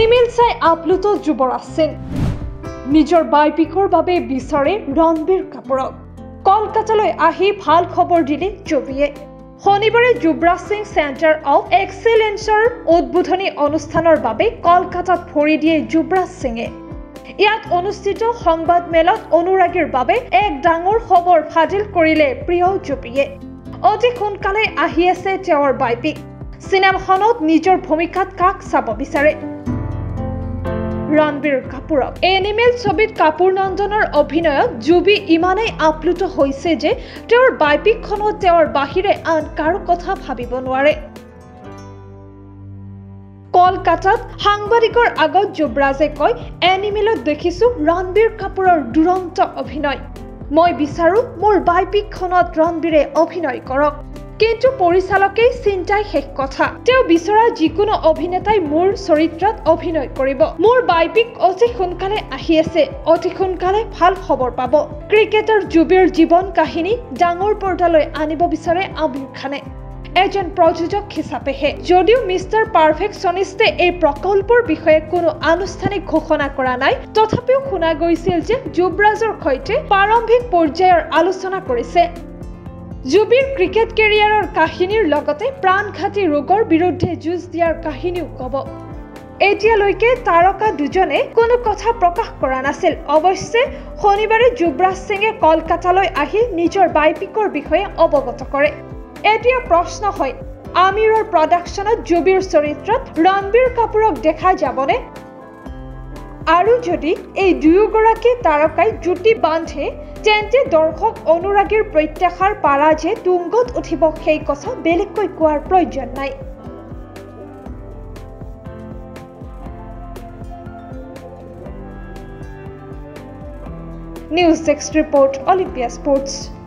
animal চাই আপ্লুত যুৱৰাজ সিং নিজৰ বাইপিকৰ বাবে বিচাৰে ৰণবীৰ কাপুৰক কলকাতালৈ আহি ভাল খবৰ দিলে যুৱীয়ে শনিবাৰে যুৱৰাজ সিং চেণ্টাৰ অফ এক্সেলেন্সৰ উদ্বোধনী অনুষ্ঠানৰ বাবে কলকাতাত ভৰি দিয়ে যুৱৰাজ সিঙে ইয়াত অনুষ্ঠিত সংবাদ মেলত অনুৰাগীৰ বাবে এক ডাঙৰ খবৰ ফাদিল কৰিলে প্ৰিয় যুৱীয়ে অতি সোনকালে আহি আছে তেওঁৰ বাইপিক সিনেমাখনত নিজৰ ভূমিকাত কাক চাব বিচাৰে ৰণবীৰ কাপুৰক এনিমেল ছবিত কাপুৰ নন্দনৰ অভিনয়ত যুৱী ইমানেই আপ্লুত হৈছে যে তেওঁৰ বাইপিকখনত তেওঁৰ বাহিৰে আন কাৰো কথা ভাবিব নোৱাৰে কলকাতাত সাংবাদিকৰ আগত যুৱৰাজে কয় এনিমেলত দেখিছো ৰণবীৰ কাপুৰৰ দুৰন্ত অভিনয় মই বিচাৰো মোৰ বাইপিকখনত ৰণবীৰে অভিনয় কৰক কিন্তু পৰিচালকে চিন্তাই শেষ কথা তেওঁ বিচৰা যিকোনো অভিনেতাই মোৰ চৰিত্ৰত অভিনয় কৰিব মোৰ বাইপিক অতি সোনকালে আহি আছে অতি সোনকালে ভাল খবৰ পাব ক্ৰিকেটাৰ যুৱীৰ জীৱন কাহিনী ডাঙৰ পৰ্দালৈ আনিব বিচাৰে আমিৰ খানে এজন প্ৰযোজক হিচাপেহে যদিও মিষ্টাৰ পাৰফেকশ্যনিষ্টে এই প্ৰকল্পৰ বিষয়ে কোনো আনুষ্ঠানিক ঘোষণা কৰা নাই তথাপিও শুনা গৈছিল যে যুৱৰাজৰ সৈতে প্ৰাৰম্ভিক পৰ্যায়ৰ আলোচনা কৰিছে যুৱীৰ ক্ৰিকেট কেৰিয়াৰৰ কাহিনীৰ লগতে প্ৰাণঘাতী ৰোগৰ বিৰুদ্ধে যুঁজ দিয়াৰ কাহিনীও ক'ব এতিয়ালৈকে তাৰকা দুজনে কোনো কথা প্ৰকাশ কৰা নাছিল অৱশ্যে শনিবাৰে যুৱৰাজ সিঙে কলকাতালৈ আহি নিজৰ বাইপিকৰ বিষয়ে অৱগত কৰে এতিয়া প্ৰশ্ন হয় আমিৰৰ প্ৰডাকশ্যনত যুৱীৰ চৰিত্ৰত ৰণবীৰ কাপুৰক দেখা যাবনে আৰু যদি এই দুয়োগৰাকী তাৰকাই জুটি বান্ধে তেন্তে দৰ্শক অনুৰাগীৰ প্ৰত্যাশাৰ পাৰা যে তুংগত উঠিব সেই কথা বেলেগকৈ কোৱাৰ প্ৰয়োজন নাই news desk report Olympia sports